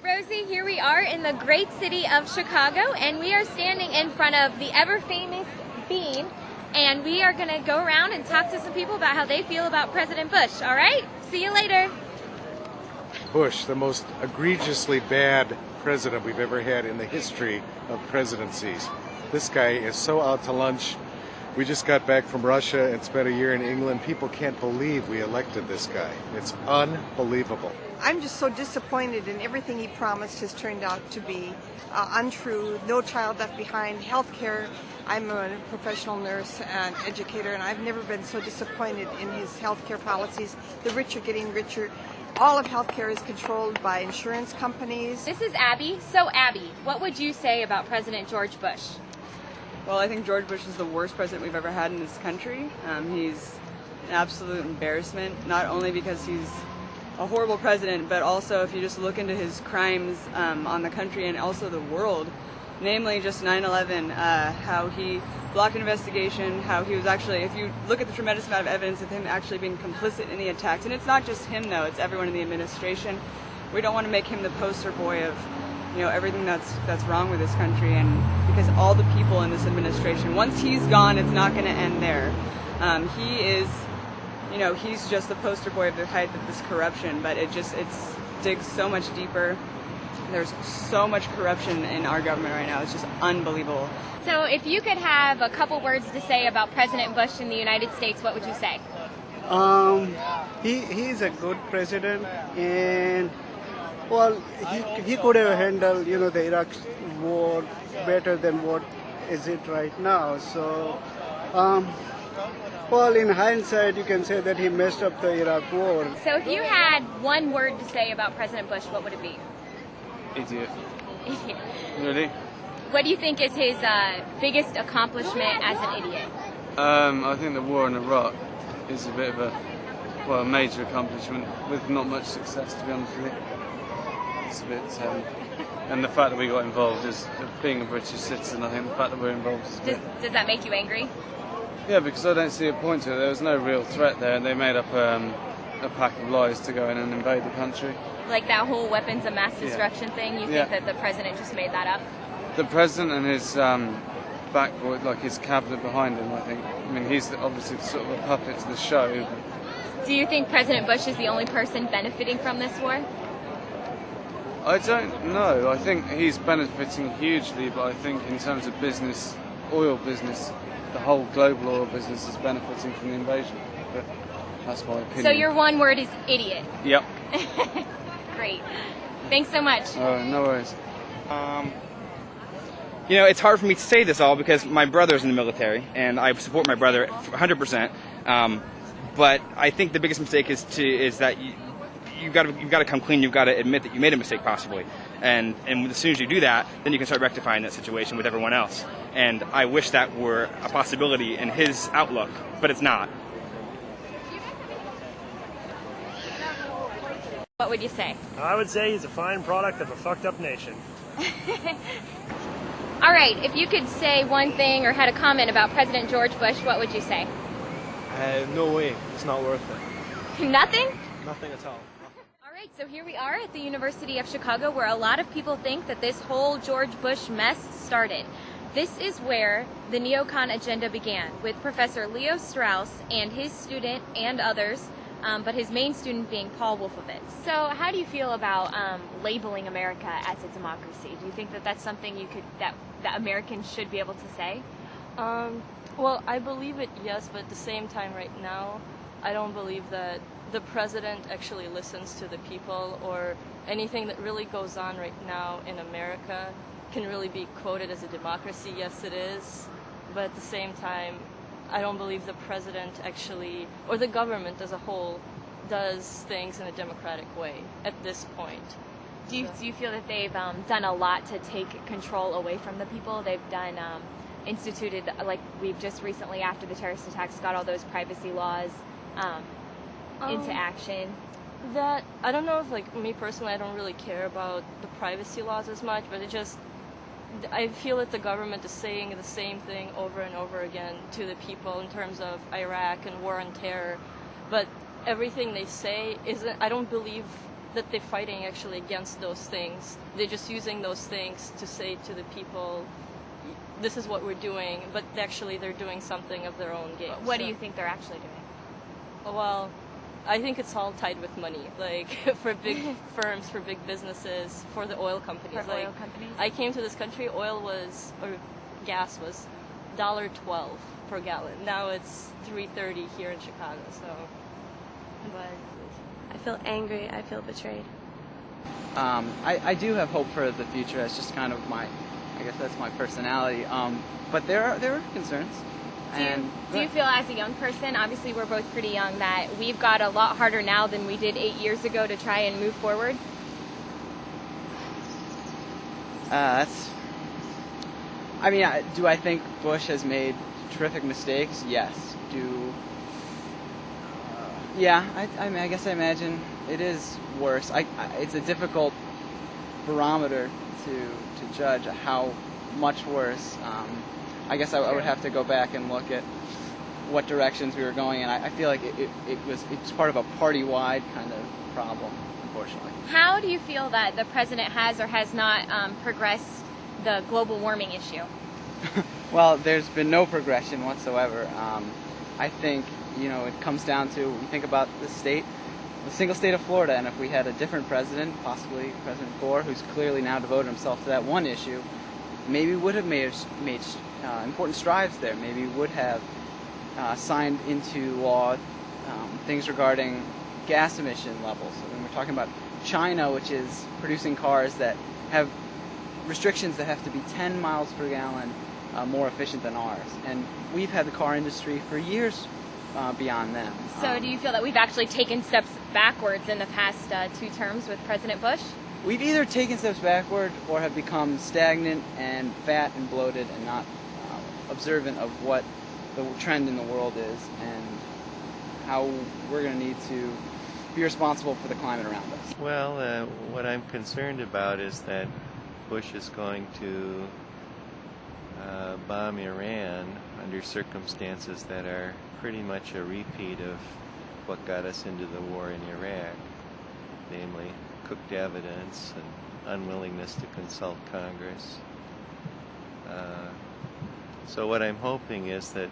Rosie, here we are in the great city of Chicago, and we are standing in front of the ever-famous Bean, and we are going to go around and talk to some people about how they feel about President Bush. All right? See you later. Bush, the most egregiously bad president we've ever had in the history of presidencies. This guy is so out to lunch. We just got back from Russia and spent a year in England. People can't believe we elected this guy. It's unbelievable. I'm just so disappointed in everything he promised has turned out to be untrue. No child left behind. Healthcare. I'm a professional nurse and educator, and I've never been so disappointed in his healthcare policies. The rich are getting richer. All of healthcare is controlled by insurance companies. This is Abby. So, Abby, what would you say about President George Bush? Well, I think George Bush is the worst president we've ever had in this country. He's an absolute embarrassment, not only because he's a horrible president, but also if you just look into his crimes on the country and also the world, namely just 9/11, how he blocked an investigation, how he was actually, if you look at the tremendous amount of evidence of him actually being complicit in the attacks, and it's not just him though, it's everyone in the administration. We don't want to make him the poster boy of, you know, everything that's wrong with this country, and because all the people in this administration, once he's gone, it's not going to end there. He is, you know, he's just the poster boy of the height of this corruption, but it digs so much deeper. There's so much corruption in our government right now. It's just unbelievable. So if you could have a couple words to say about President Bush in the United States, what would you say? He's a good president, and well, he could have handled, you know, the Iraq war better than what is it right now. So, well, in hindsight, you can say that he messed up the Iraq war. So if you had one word to say about President Bush, what would it be? Idiot. Idiot. Really? What do you think is his biggest accomplishment as an idiot? I think the war in Iraq is a bit of a major accomplishment with not much success, to be honest with you. It's a bit, and the fact that we got involved is, being a British citizen, I think the fact that we're involved is a bit... Does that make you angry? Yeah, because I don't see a point to it. There was no real threat there, and they made up a pack of lies to go in and invade the country. Like that whole weapons of mass destruction thing, you think that the president just made that up? The president and his backboard, like his cabinet behind him, I think. I mean, he's obviously sort of a puppet to the show. Do you think President Bush is the only person benefiting from this war? I don't know. I think he's benefiting hugely, but I think in terms of business, oil business, the whole global oil business is benefiting from the invasion. But that's my opinion. So your one word is idiot? Yep. Great. Thanks so much. No worries. You know, it's hard for me to say this all because my brother's in the military, and I support my brother 100%. But I think the biggest mistake is that you've got to come clean. You've got to admit that you made a mistake, possibly, and as soon as you do that, then you can start rectifying that situation with everyone else. And I wish that were a possibility in his outlook, but it's not. What would you say? I would say he's a fine product of a fucked up nation. All right, if you could say one thing or had a comment about President George Bush, what would you say? No way. It's not worth it. Nothing? Nothing at all. All right, so here we are at the University of Chicago, where a lot of people think that this whole George Bush mess started. This is where the neocon agenda began, with Professor Leo Strauss and his student and others, but his main student being Paul Wolfowitz. So how do you feel about labeling America as a democracy? Do you think that that's something that Americans should be able to say? Well, I believe it, yes, but at the same time right now, I don't believe that the president actually listens to the people, or anything that really goes on right now in America can really be quoted as a democracy. Yes, it is, but at the same time, I don't believe the president actually, or the government as a whole, does things in a democratic way at this point. Do you feel that they've done a lot to take control away from the people? They've done instituted, like we've just recently after the terrorist attacks, got all those privacy laws into action. That, I don't know if, like, me personally, I don't really care about the privacy laws as much, but I feel that the government is saying the same thing over and over again to the people in terms of Iraq and war on terror, but everything they say isn't, I don't believe that they're fighting actually against those things. They're just using those things to say to the people, this is what we're doing, but actually they're doing something of their own game. What do you think they're actually doing? Well, I think it's all tied with money, like for big firms, for big businesses, for the oil companies. For oil companies? I came to this country, gas was $1.12 per gallon. Now it's $3.30 here in Chicago. So, but I feel angry. I feel betrayed. I do have hope for the future. That's just kind of I guess that's my personality. But there are concerns. Do you feel as a young person, obviously we're both pretty young, that we've got a lot harder now than we did 8 years ago to try and move forward? Do I think Bush has made terrific mistakes? Yes. I guess I imagine it is worse. It's a difficult barometer to judge how much worse. I guess I would have to go back and look at what directions we were going in. I feel like it's part of a party-wide kind of problem, unfortunately. How do you feel that the president has or has not progressed the global warming issue? Well, there's been no progression whatsoever. I think, it comes down to, we think about the single state of Florida, and if we had a different president, possibly President Gore, who's clearly now devoted himself to that one issue, maybe would have made important strides there. Maybe would have signed into law things regarding gas emission levels. So when we're talking about China, which is producing cars that have restrictions that have to be 10 miles per gallon more efficient than ours. And we've had the car industry for years beyond them. So do you feel that we've actually taken steps backwards in the past 2 terms with President Bush? We've either taken steps backward or have become stagnant and fat and bloated and not observant of what the trend in the world is and how we're going to need to be responsible for the climate around us. Well, what I'm concerned about is that Bush is going to bomb Iran under circumstances that are pretty much a repeat of what got us into the war in Iraq, namely cooked evidence and unwillingness to consult Congress. So what I'm hoping is that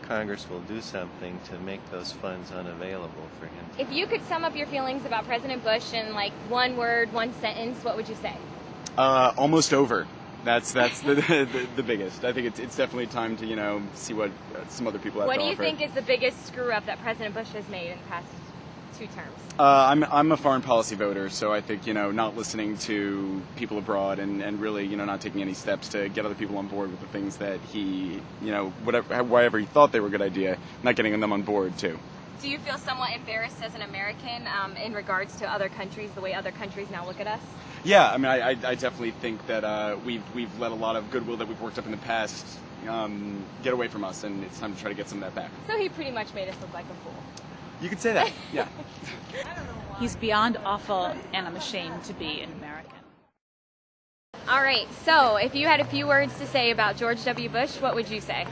Congress will do something to make those funds unavailable for him. If you could sum up your feelings about President Bush in like one word, one sentence, what would you say? Almost over. That's the biggest. I think it's definitely time to see what some other people have to offer. What do you think is the biggest screw up that President Bush has made in the past 2 terms? I'm a foreign policy voter, so I think not listening to people abroad and really not taking any steps to get other people on board with the things that he whatever he thought they were a good idea, not getting them on board too. Do you feel somewhat embarrassed as an American in regards to other countries, the way other countries now look at us? Yeah, I mean, I definitely think that we've let a lot of goodwill that we've worked up in the past get away from us, and it's time to try to get some of that back. So he pretty much made us look like a fool. You could say that, yeah. He's beyond awful, and I'm ashamed to be an American. All right, so if you had a few words to say about George W. Bush, what would you say?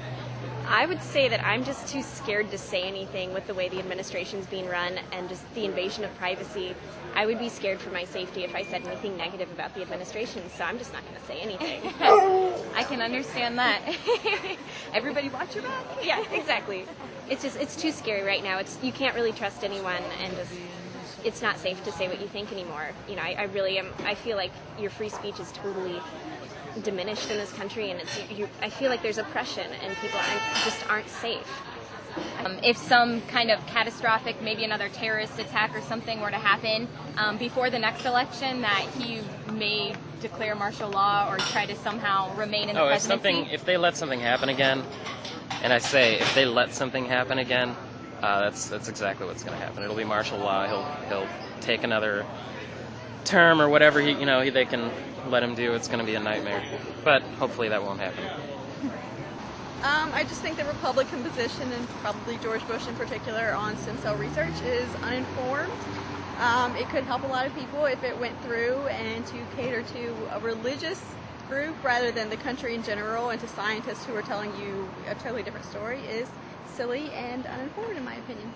I would say that I'm just too scared to say anything with the way the administration's being run and just the invasion of privacy. I would be scared for my safety if I said anything negative about the administration, so I'm just not going to say anything. I can understand that. Everybody watch your back. Yeah, exactly. It's too scary right now. You can't really trust anyone, and it's not safe to say what you think anymore. I really am. I feel like your free speech is totally diminished in this country, and I feel like there's oppression and people aren't safe. If some kind of catastrophic, maybe another terrorist attack or something were to happen before the next election, that he may declare martial law or try to somehow remain in the presidency? If they let something happen again, and I say if they let something happen again, that's exactly what's going to happen. It'll be martial law. He'll take another term or whatever they can let him do. It's going to be a nightmare, but hopefully that won't happen. I just think the Republican position, and probably George Bush in particular, on stem cell research is uninformed. It could help a lot of people if it went through and to cater to a religious group rather than the country in general, and to scientists who are telling you a totally different story is silly and uninformed in my opinion.